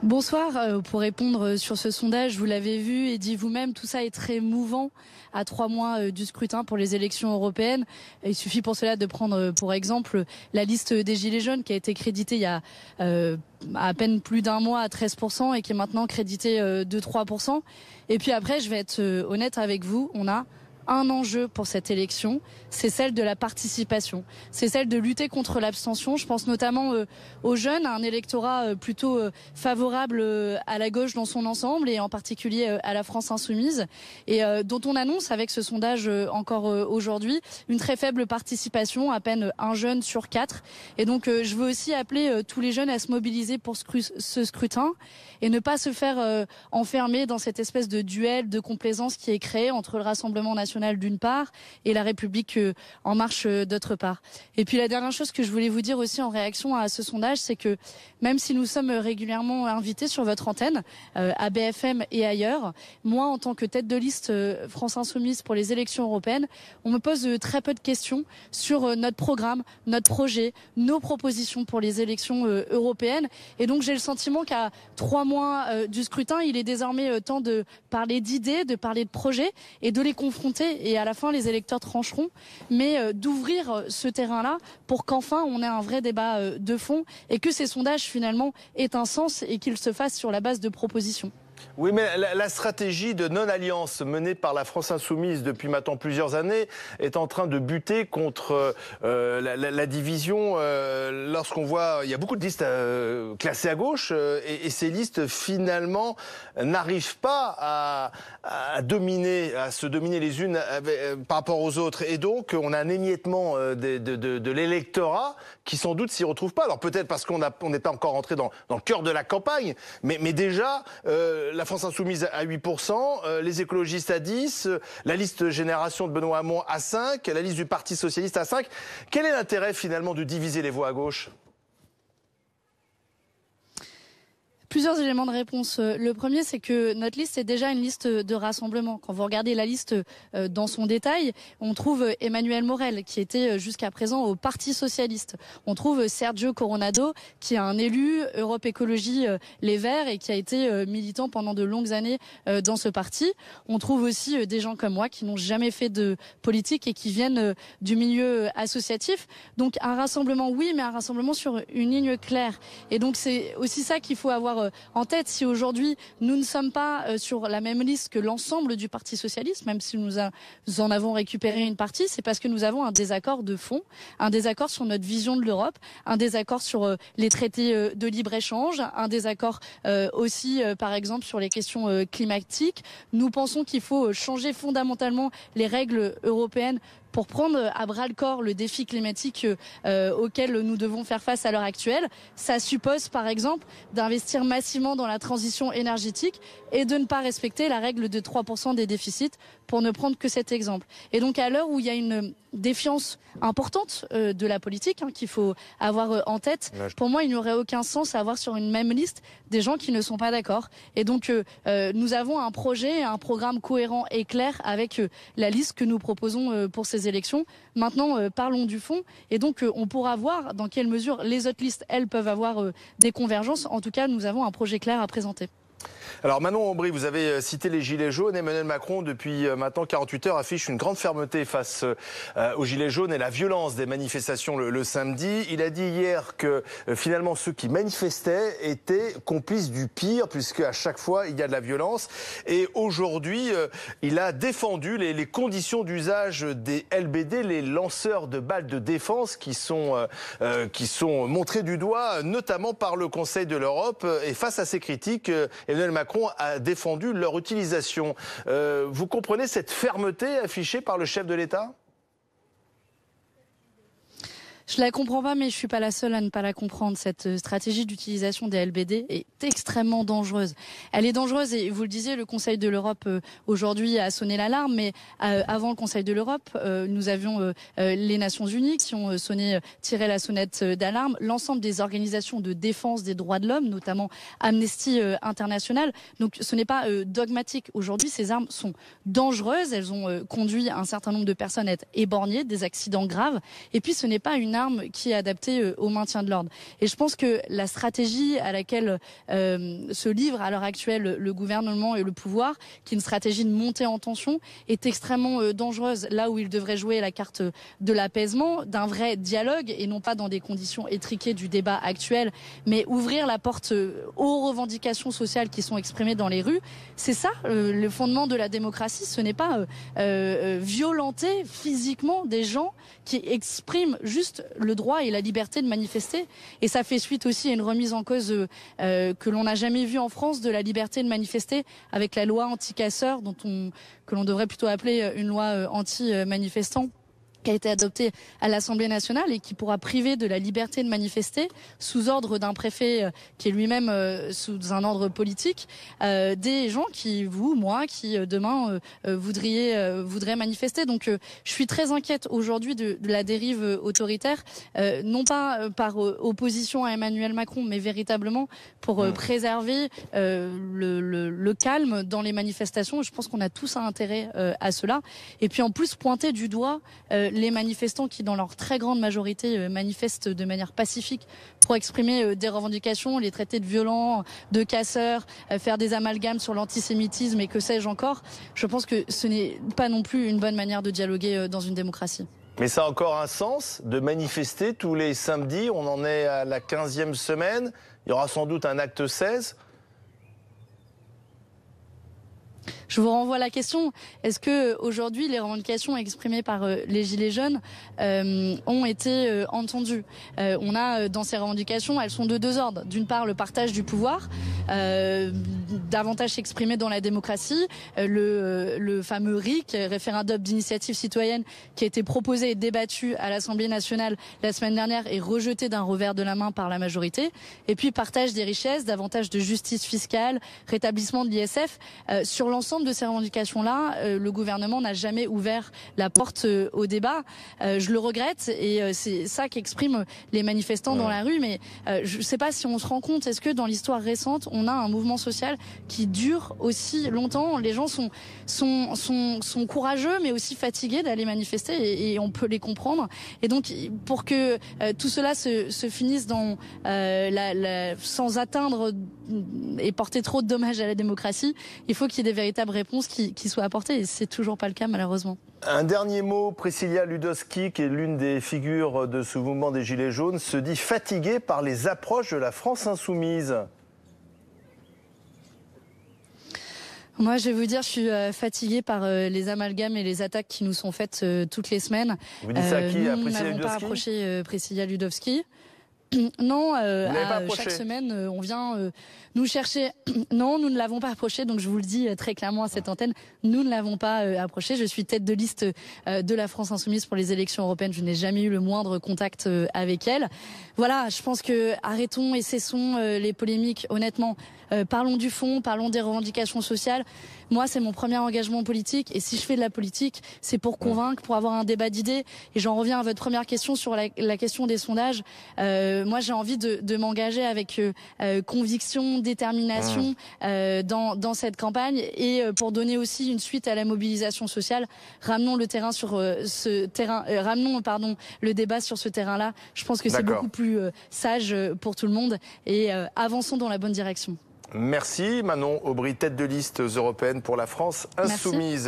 Bonsoir. Pour répondre sur ce sondage, vous l'avez vu et dit vous-même, tout ça est très mouvant à 3 mois du scrutin pour les élections européennes. Il suffit pour cela de prendre pour exemple la liste des Gilets jaunes qui a été créditée il y a à peine plus d'un mois à 13% et qui est maintenant créditée de 3%. Et puis après, je vais être honnête avec vous, on a un enjeu pour cette élection, c'est celle de la participation. C'est celle de lutter contre l'abstention. Je pense notamment aux jeunes, à un électorat plutôt favorable à la gauche dans son ensemble et en particulier à la France insoumise et dont on annonce avec ce sondage encore aujourd'hui une très faible participation, à peine un jeune sur 4. Et donc je veux aussi appeler tous les jeunes à se mobiliser pour ce scrutin et ne pas se faire enfermer dans cette espèce de duel de complaisance qui est créé entre le Rassemblement national d'une part et la République en marche d'autre part. Et puis la dernière chose que je voulais vous dire aussi en réaction à ce sondage, c'est que même si nous sommes régulièrement invités sur votre antenne, à BFM et ailleurs, moi en tant que tête de liste France Insoumise pour les élections européennes, on me pose très peu de questions sur notre programme, notre projet, nos propositions pour les élections européennes. Et donc j'ai le sentiment qu'à 3 mois du scrutin, il est désormais temps de parler d'idées, de parler de projets et de les confronter. Et à la fin, les électeurs trancheront, mais d'ouvrir ce terrain-là pour qu'enfin on ait un vrai débat de fond et que ces sondages finalement aient un sens et qu'ils se fassent sur la base de propositions. Oui, mais la stratégie de non-alliance menée par la France Insoumise depuis maintenant plusieurs années est en train de buter contre la division. Lorsqu'on voit, il y a beaucoup de listes classées à gauche et ces listes finalement n'arrivent pas à se dominer les unes par rapport aux autres. Et donc, on a un émiettement de l'électorat qui sans doute s'y retrouve pas. Alors peut-être parce qu'on n'est pas encore entré dans le cœur de la campagne, mais déjà... la France Insoumise à 8%, les écologistes à 10%, la liste Génération de Benoît Hamon à 5%, la liste du Parti Socialiste à 5%. Quel est l'intérêt finalement de diviser les voix à gauche ? Plusieurs éléments de réponse. Le premier, c'est que notre liste est déjà une liste de rassemblement. Quand vous regardez la liste dans son détail, on trouve Emmanuel Morel, qui était jusqu'à présent au Parti Socialiste. On trouve Sergio Coronado, qui est un élu Europe Écologie Les Verts et qui a été militant pendant de longues années dans ce parti. On trouve aussi des gens comme moi qui n'ont jamais fait de politique et qui viennent du milieu associatif. Donc un rassemblement, oui, mais un rassemblement sur une ligne claire. Et donc c'est aussi ça qu'il faut avoir en tête. Si aujourd'hui nous ne sommes pas sur la même liste que l'ensemble du Parti Socialiste, même si nous en avons récupéré une partie, c'est parce que nous avons un désaccord de fond, un désaccord sur notre vision de l'Europe, un désaccord sur les traités de libre-échange, un désaccord aussi par exemple sur les questions climatiques. Nous pensons qu'il faut changer fondamentalement les règles européennes pour prendre à bras-le-corps le défi climatique auquel nous devons faire face à l'heure actuelle. Ça suppose, par exemple, d'investir massivement dans la transition énergétique et de ne pas respecter la règle de 3% des déficits, pour ne prendre que cet exemple. Et donc, à l'heure où il y a une défiance importante de la politique qu'il faut avoir en tête, pour moi, il n'y aurait aucun sens à avoir sur une même liste des gens qui ne sont pas d'accord. Et donc, nous avons un projet, un programme cohérent et clair avec la liste que nous proposons pour ces élections. Maintenant, parlons du fond. Et donc, on pourra voir dans quelle mesure les autres listes, elles, peuvent avoir des convergences. En tout cas, nous avons un projet clair à présenter. Alors Manon Aubry, vous avez cité les Gilets jaunes. Emmanuel Macron, depuis maintenant 48 heures, affiche une grande fermeté face aux Gilets jaunes et la violence des manifestations le samedi. Il a dit hier que finalement ceux qui manifestaient étaient complices du pire, puisque à chaque fois il y a de la violence. Et aujourd'hui, il a défendu les conditions d'usage des LBD, les lanceurs de balles de défense, qui sont montrés du doigt, notamment par le Conseil de l'Europe. Et face à ces critiques, Emmanuel Macron a défendu leur utilisation. Vous comprenez cette fermeté affichée par le chef de l'État ? Je la comprends pas, mais je suis pas la seule à ne pas la comprendre. Cette stratégie d'utilisation des LBD est extrêmement dangereuse. Elle est dangereuse et vous le disiez, le Conseil de l'Europe aujourd'hui a sonné l'alarme, mais avant le Conseil de l'Europe, nous avions les Nations Unies qui ont tiré la sonnette d'alarme, l'ensemble des organisations de défense des droits de l'homme, notamment Amnesty International. Donc ce n'est pas dogmatique. Aujourd'hui, ces armes sont dangereuses. Elles ont conduit un certain nombre de personnes à être éborgnées, des accidents graves. Et puis ce n'est pas une une arme qui est adaptée au maintien de l'ordre. Et je pense que la stratégie à laquelle se livre à l'heure actuelle le gouvernement et le pouvoir, qui est une stratégie de montée en tension, est extrêmement dangereuse, là où il devrait jouer la carte de l'apaisement, d'un vrai dialogue, et non pas dans des conditions étriquées du débat actuel, mais ouvrir la porte aux revendications sociales qui sont exprimées dans les rues. C'est ça le fondement de la démocratie. Ce n'est pas violenter physiquement des gens qui expriment juste le droit et la liberté de manifester. Et ça fait suite aussi à une remise en cause que l'on n'a jamais vue en France de la liberté de manifester avec la loi anti-casseurs, que l'on devrait plutôt appeler une loi anti-manifestants, qui a été adopté à l'Assemblée nationale et qui pourra priver de la liberté de manifester sous ordre d'un préfet qui est lui-même sous un ordre politique des gens qui, vous, moi, qui demain voudraient manifester. Donc je suis très inquiète aujourd'hui de la dérive autoritaire, non pas par opposition à Emmanuel Macron, mais véritablement pour préserver le calme dans les manifestations. Je pense qu'on a tous un intérêt à cela. Et puis en plus pointer du doigt les manifestants qui, dans leur très grande majorité, manifestent de manière pacifique pour exprimer des revendications, les traiter de violents, de casseurs, faire des amalgames sur l'antisémitisme et que sais-je encore. Je pense que ce n'est pas non plus une bonne manière de dialoguer dans une démocratie. Mais ça a encore un sens de manifester tous les samedis. On en est à la 15e semaine. Il y aura sans doute un acte 16. Je vous renvoie à la question. Est-ce que aujourd'hui les revendications exprimées par les Gilets jaunes ont été entendues? On a dans ces revendications, elles sont de deux ordres. D'une part, le partage du pouvoir, davantage exprimé dans la démocratie, le fameux RIC, référendum d'initiative citoyenne, qui a été proposé et débattu à l'Assemblée nationale la semaine dernière et rejeté d'un revers de la main par la majorité. Et puis partage des richesses, davantage de justice fiscale, rétablissement de l'ISF. Sur l'ensemble de ces revendications-là, le gouvernement n'a jamais ouvert la porte au débat. Je le regrette et c'est ça qu'expriment les manifestants dans la rue. Mais je ne sais pas si on se rend compte, est-ce que dans l'histoire récente, on a un mouvement social qui dure aussi longtemps? Les gens sont courageux, mais aussi fatigués d'aller manifester et on peut les comprendre. Et donc, pour que tout cela se finisse sans atteindre et porter trop de dommages à la démocratie, il faut qu'il y ait des véritables réponses qui soient apportées et c'est toujours pas le cas malheureusement. Un dernier mot, Priscilla Ludowski, qui est l'une des figures de ce mouvement des Gilets jaunes, se dit fatiguée par les approches de la France insoumise. Moi, je vais vous dire, je suis fatiguée par les amalgames et les attaques qui nous sont faites toutes les semaines. Vous dites ça à qui? À Priscilla Ludowski? Nous n'avons pas approché Priscilla Ludowski. Non, chaque semaine, on vient nous chercher. Non, nous ne l'avons pas approché, donc je vous le dis très clairement à cette antenne, nous ne l'avons pas approché. Je suis tête de liste de la France Insoumise pour les élections européennes. Je n'ai jamais eu le moindre contact avec elle. Voilà, je pense que arrêtons et cessons les polémiques, honnêtement. Parlons du fond, parlons des revendications sociales. Moi, c'est mon premier engagement politique et si je fais de la politique, c'est pour convaincre, pour avoir un débat d'idées. Et j'en reviens à votre première question sur la question des sondages. Moi, j'ai envie de m'engager avec conviction, détermination dans cette campagne et pour donner aussi une suite à la mobilisation sociale. Ramenons le terrain sur ce terrain, ramenons le débat sur ce terrain-là. Je pense que c'est beaucoup plus sage pour tout le monde et avançons dans la bonne direction. Merci Manon Aubry, tête de liste européenne pour la France Insoumise. Merci.